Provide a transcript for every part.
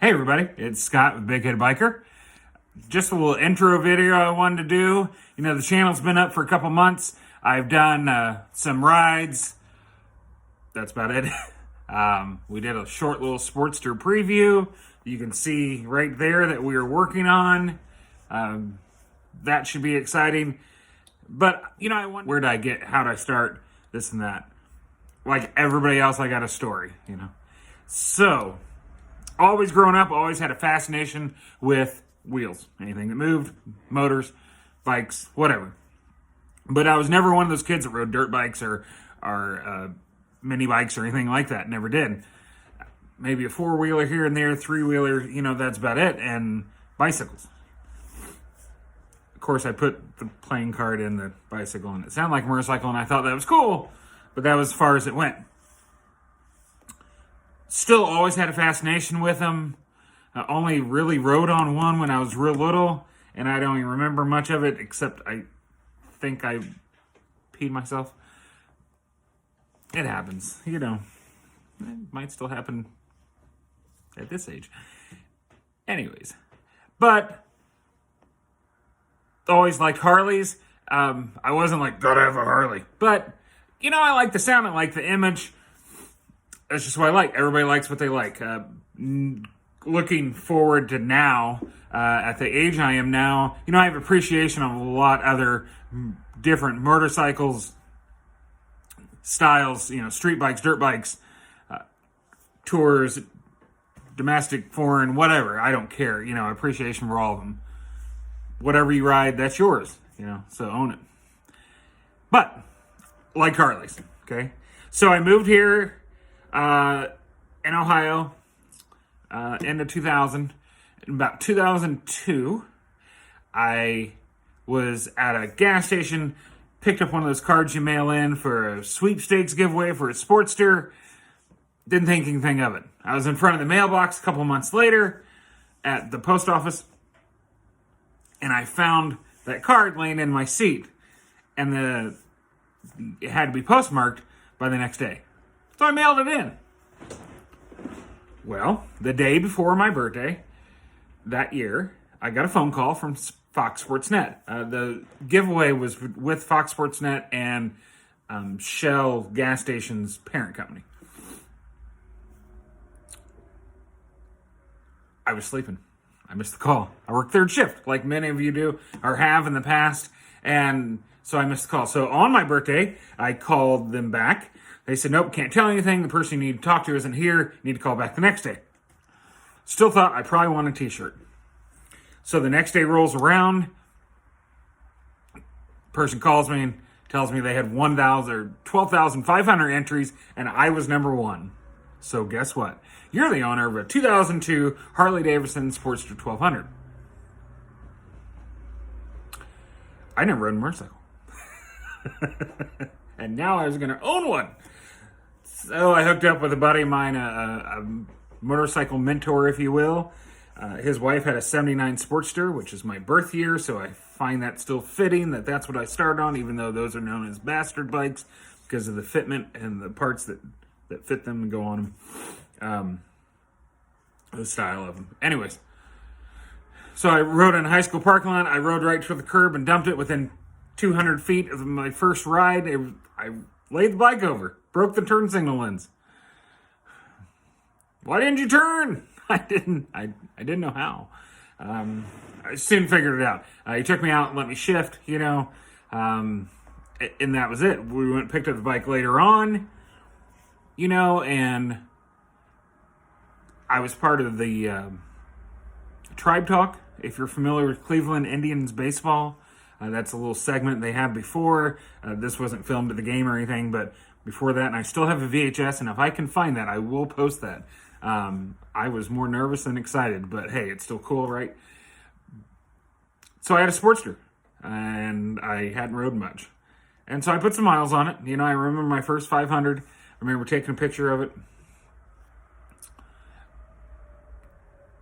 Hey everybody, it's Scott with Big Head Biker. Just a little intro video I wanted to do. You know, the channel's been up for a couple months. I've done some rides. That's about it. We did a short little Sportster preview. You can see right there that we are working on. That should be exciting. But, you know, I wonder, where did I get, how did I start, this and that. Like everybody else, I got a story, you know. So, always growing up, always had a fascination with wheels. Anything that moved, motors, bikes, whatever. But I was never one of those kids that rode dirt bikes or mini bikes or anything like that. Never did. Maybe a four-wheeler here and there, three-wheeler, you know, that's about it. And bicycles. Of course, I put the playing card in the bicycle, and it sounded like a motorcycle, and I thought that was cool. But that was as far as it went. Still always had a fascination with them. I only really rode on one when I was real little, and I don't even remember much of it, except I think I peed myself. It happens, you know. It might still happen at this age. Anyways, but always liked Harleys. I wasn't like, gotta have a Harley. But, you know, I like the sound, I like the image. That's just what I like. Everybody likes what they like. Looking forward to now, at the age I am now, you know, I have appreciation of a lot other different motorcycles, styles, you know, street bikes, dirt bikes, tours, domestic, foreign, whatever. I don't care. You know, appreciation for all of them. Whatever you ride, that's yours, you know, so own it. But, like Harleys, okay? So I moved here in Ohio, end of 2000. In about 2002, I was at a gas station, picked up one of those cards you mail in for a sweepstakes giveaway for a Sportster. Didn't think anything of it. I was in front of the mailbox a couple months later at the post office, and I found that card laying in my seat, and it had to be postmarked by the next day. So I mailed it in. Well, the day before my birthday, that year, I got a phone call from Fox Sports Net. The giveaway was with Fox Sports Net and Shell gas station's parent company. I was sleeping. I missed the call. I work third shift, like many of you do, or have in the past, and so I missed the call. So on my birthday, I called them back. They said, nope, can't tell anything. The person you need to talk to isn't here. You need to call back the next day. Still thought I probably want a t-shirt. So the next day rolls around. Person calls me and tells me they had 12,500 entries, and I was number one. So guess what? You're the owner of a 2002 Harley-Davidson Sportster 1200. I never rode a motorcycle. And now I was going to own one. So I hooked up with a buddy of mine, a motorcycle mentor, if you will. His wife had a 79 Sportster, which is my birth year, so I find that still fitting that that's what I started on, even though those are known as bastard bikes because of the fitment and the parts that fit them and go on them. The style of them. Anyways, so I rode in a high school parking lot. I rode right to the curb and dumped it within 200 feet of my first ride. I laid the bike over, broke the turn signal lens. Why didn't you turn? I didn't know how. I soon figured it out. He took me out and let me shift, you know, and that was it. We went and picked up the bike later on, you know, and I was part of the Tribe Talk. If you're familiar with Cleveland Indians baseball, that's a little segment they had before. This wasn't filmed at the game or anything, but before that, and I still have a VHS, and if I can find that, I will post that. I was more nervous than excited, but hey, it's still cool, right? So I had a Sportster, and I hadn't rode much. And so I put some miles on it. You know, I remember my first 500. I remember taking a picture of it.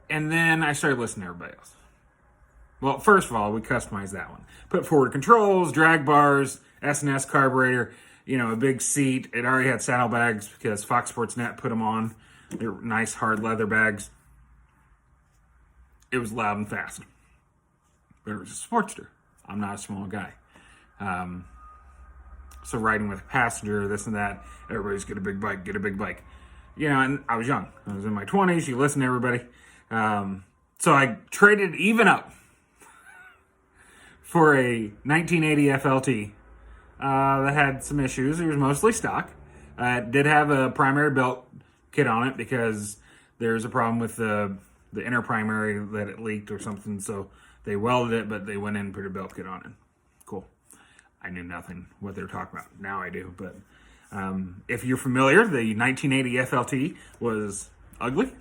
And then I started listening to everybody else. Well, first of all, we customized that one. Put forward controls, drag bars, S&S carburetor, you know, a big seat. It already had saddlebags because Fox Sports Net put them on. They're nice hard leather bags. It was loud and fast. But it was a Sportster. I'm not a small guy. So riding with a passenger, this and that, everybody's get a big bike, get a big bike. And I was young. I was in my 20s. You listen to everybody. So I traded even up for a 1980 FLT that had some issues. It was mostly stock. It did have a primary belt kit on it because there's a problem with the inner primary that it leaked or something. So they welded it, but they went in and put a belt kit on it. Cool. I knew nothing what they were talking about. Now I do. But if you're familiar, the 1980 FLT was ugly.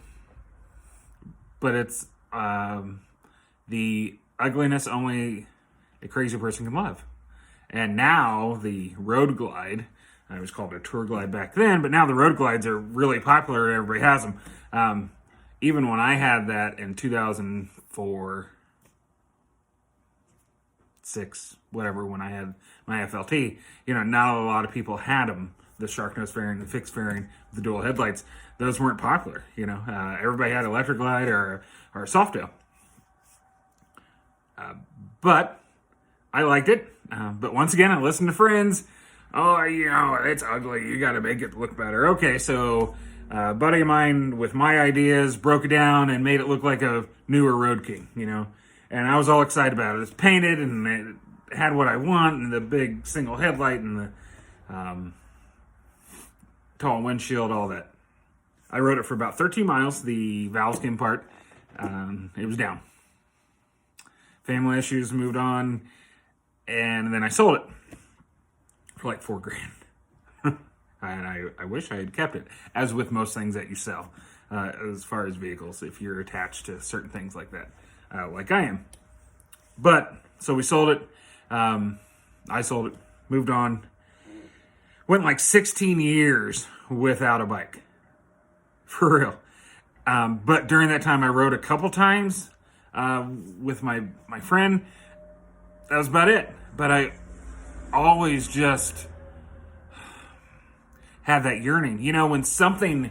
But it's the ugliness only a crazy person can love. And now the Road Glide, it was called a Tour Glide back then, but now the Road Glides are really popular. Everybody has them. Even when I had that in 2004, 6, whatever, when I had my FLT, not a lot of people had them. The shark nose fairing, the fixed fairing, the dual headlights, those weren't popular. Everybody had electric glide or a Softail. But I liked it. But once again, I listened to friends. Oh, it's ugly. You got to make it look better. Okay, so a buddy of mine with my ideas broke it down and made it look like a newer Road King, And I was all excited about it. It was painted and it had what I want, and the big single headlight and the tall windshield, all that. I rode it for about 13 miles. The valve skin part, it was down. Family issues, moved on, and then I sold it for like $4,000. And I wish I had kept it, as with most things that you sell, as far as vehicles, if you're attached to certain things like that, like I am. But, so we sold it. I sold it, moved on. Went like 16 years without a bike. For real. But during that time, I rode a couple times with my friend. That was about it. But I always just have that yearning. When something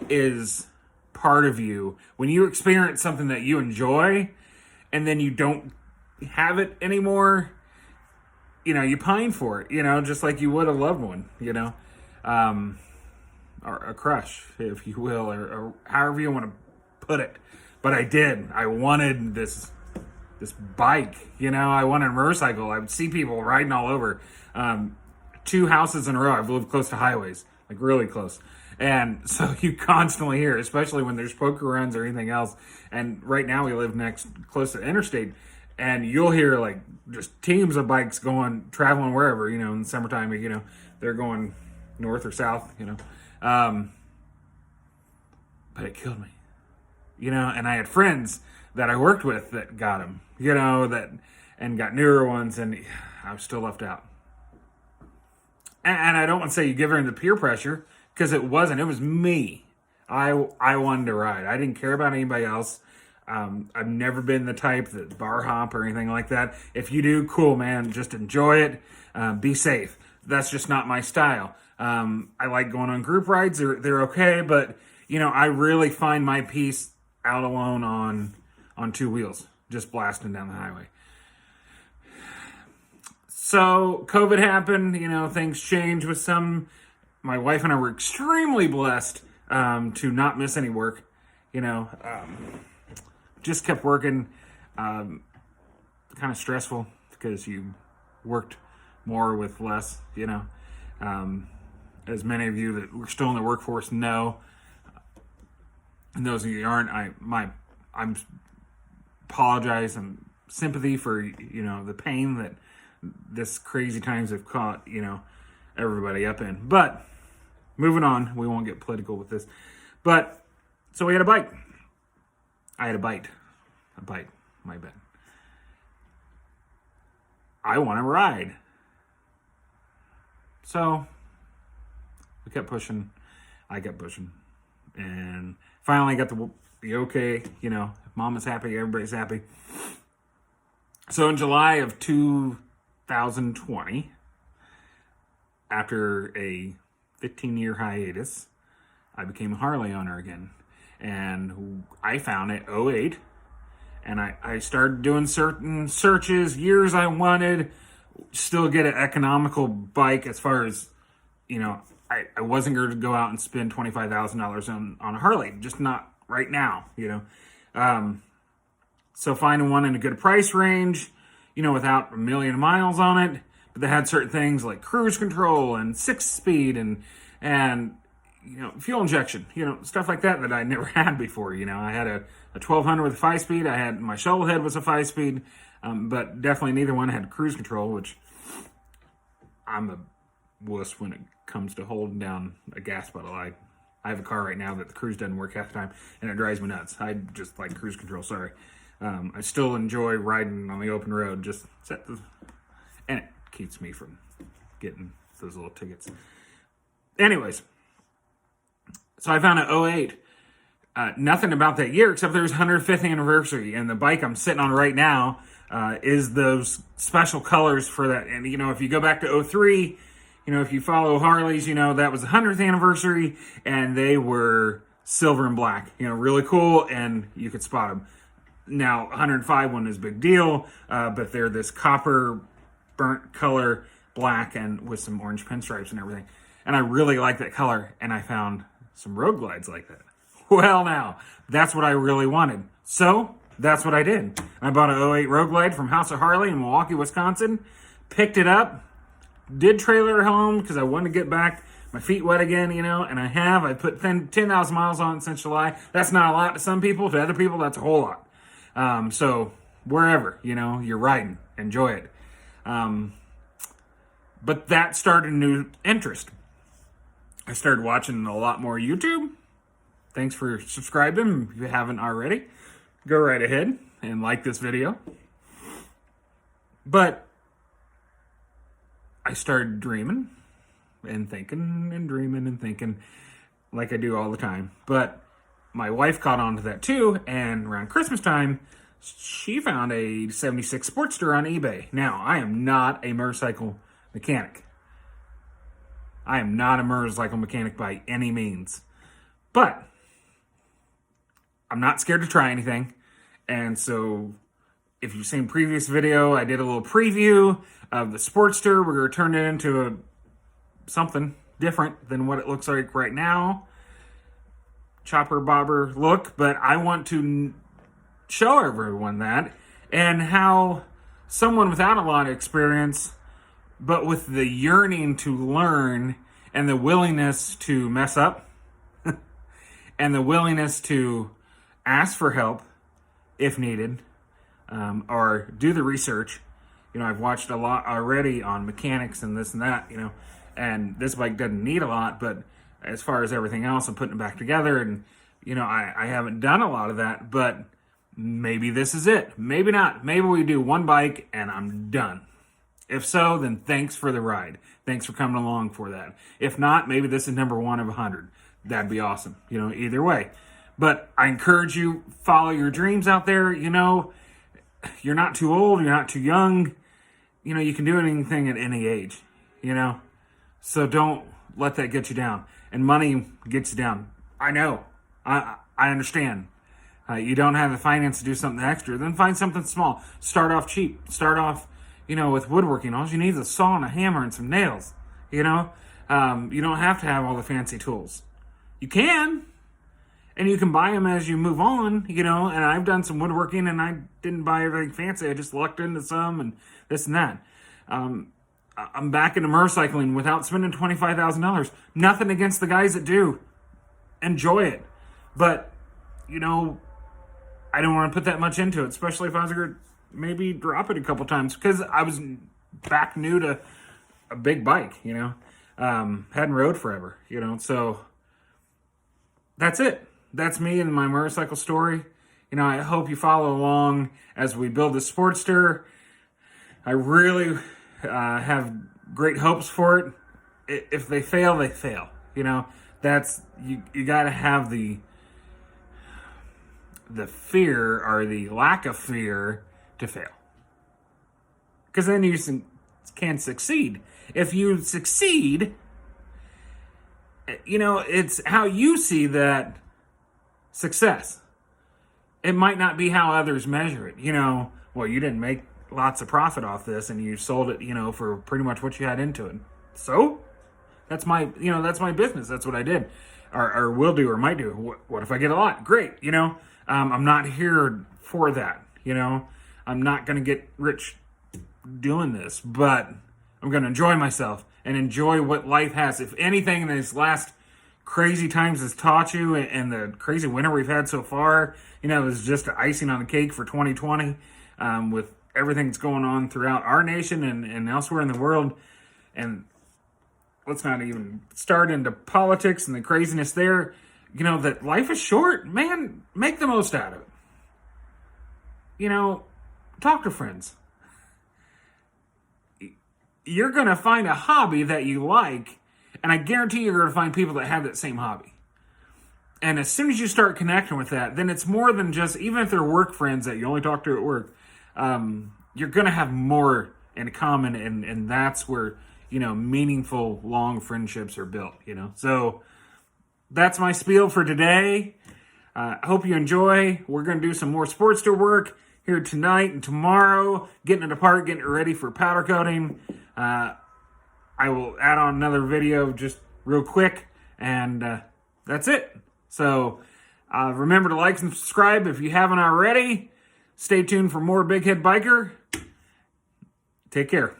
is part of you, when you experience something that you enjoy and then you don't have it anymore, you pine for it, just like you would a loved one, or a crush, if you will, or however you want to put it. But I did. I wanted this bike, I wanted a motorcycle. I would see people riding all over. 2 houses in a row. I've lived close to highways, like really close. And so you constantly hear, especially when there's poker runs or anything else. And right now we live close to interstate. And you'll hear like just teams of bikes traveling wherever, in the summertime, they're going north or south, but it killed me, and I had friends that I worked with that got them, and got newer ones, and I was still left out. And I don't want to say you give her the peer pressure, because it was me. I wanted to ride. I didn't care about anybody else. I've never been the type that bar hop or anything like that. If you do, cool, man. Just enjoy it. Be safe. That's just not my style. I like going on group rides. They're okay, but I really find my peace out alone on 2 wheels, just blasting down the highway. So COVID happened. Things changed with some. My wife and I were extremely blessed to not miss any work. Just kept working, kind of stressful because you worked more with less, as many of you that were still in the workforce know, and those of you who aren't, I'm apologize and sympathy for, the pain that this crazy times have caught, everybody up in. But moving on, we won't get political with this, but so we had a bike. I had a bite, my bad. I want to ride. So we kept pushing. I kept pushing. And finally got the okay, if mom is happy, everybody's happy. So in July of 2020, after a 15-year hiatus, I became a Harley owner again. And I found it 08 And I started doing certain searches, years I wanted, still get an economical bike as far as, I wasn't going to go out and spend $25,000 on a Harley, just not right now, So finding one in a good price range, without a million miles on it, but they had certain things like cruise control and 6-speed and fuel injection, stuff like that I never had before. I had a 1200 with a 5-speed. I had my shovel head was a 5-speed, but definitely neither one had cruise control, which I'm a wuss when it comes to holding down a gas pedal. I have a car right now that the cruise doesn't work half the time, and it drives me nuts. I just like cruise control. Sorry. I still enjoy riding on the open road. And it keeps me from getting those little tickets. Anyways, so I found an '08. Nothing about that year except there's 105th anniversary, and the bike I'm sitting on right now is those special colors for that. And if you go back to '03, if you follow Harleys, that was the 100th anniversary, and they were silver and black. Really cool, and you could spot them. Now 105 one is a big deal, but they're this copper burnt color, black, and with some orange pinstripes and everything. And I really like that color, and I found some road glides like that. Well, now, that's what I really wanted. So, that's what I did. I bought an '08 Road Glide from House of Harley in Milwaukee, Wisconsin. Picked it up. Did trailer it home because I wanted to get back my feet wet again, and I have. I put 10,000 miles on it since July. That's not a lot to some people. To other people, that's a whole lot. So, wherever, you're riding. Enjoy it. But that started a new interest. I started watching a lot more YouTube. Thanks for subscribing if you haven't already. Go right ahead and like this video. But I started dreaming and thinking and dreaming and thinking like I do all the time. But my wife caught on to that too, and around Christmas time, she found a 76 Sportster on eBay. Now, I am not a motorcycle mechanic. I am not a motorcycle mechanic by any means. But I'm not scared to try anything. And so if you've seen previous video, I did a little preview of the Sportster. We're going to turn it into something different than what it looks like right now. Chopper bobber look. But I want to show everyone that and how someone without a lot of experience, but with the yearning to learn and the willingness to mess up and the willingness to ask for help if needed, or do the research. I've watched a lot already on mechanics and this and that, and this bike doesn't need a lot, but as far as everything else, I'm putting it back together, and, I haven't done a lot of that, but maybe this is it. Maybe not. Maybe we do one bike and I'm done. If so, then thanks for the ride. Thanks for coming along for that. If not, maybe this is number 1 of 100. That'd be awesome. Either way. But I encourage you, follow your dreams out there. You're not too old. You're not too young. You can do anything at any age, So don't let that get you down. And money gets you down. I know. I understand. You don't have the finance to do something extra. Then find something small. Start off cheap. Start off, with woodworking. All you need is a saw and a hammer and some nails, You don't have to have all the fancy tools. You can. And you can buy them as you move on, and I've done some woodworking and I didn't buy everything fancy. I just lucked into some and this and that. I'm back into motorcycling without spending $25,000. Nothing against the guys that do. Enjoy it. But, I don't want to put that much into it, especially if I was going to maybe drop it a couple times because I was back new to a big bike, hadn't rode forever, so that's it. That's me and my motorcycle story. I hope you follow along as we build the Sportster. I really have great hopes for it. If they fail, they fail. That's you got to have the fear or the lack of fear to fail. Because then you can succeed. If you succeed, it's how you see that success. it might not be how others measure it. Well, you didn't make lots of profit off this and you sold it, for pretty much what you had into it. So that's that's my business. That's what I did or will do or might do. What if I get a lot? Great. I'm not here for that. I'm not going to get rich doing this, but I'm going to enjoy myself and enjoy what life has. If anything, these last crazy times has taught you, and the crazy winter we've had so far, is just icing on the cake for 2020, with everything that's going on throughout our nation and elsewhere in the world. And let's not even start into politics and the craziness there. That life is short, man. Make the most out of it. Talk to friends. You're going to find a hobby that you like, and I guarantee you're going to find people that have that same hobby. And as soon as you start connecting with that, then it's more than just, even if they're work friends that you only talk to at work, you're going to have more in common, and that's where, meaningful, long friendships are built, So that's my spiel for today. I hope you enjoy. We're going to do some more Sportster work here tonight and tomorrow, getting it apart, getting it ready for powder coating. I will add on another video just real quick, and that's it. So remember to like and subscribe if you haven't already. Stay tuned for more Big Head Biker. Take care.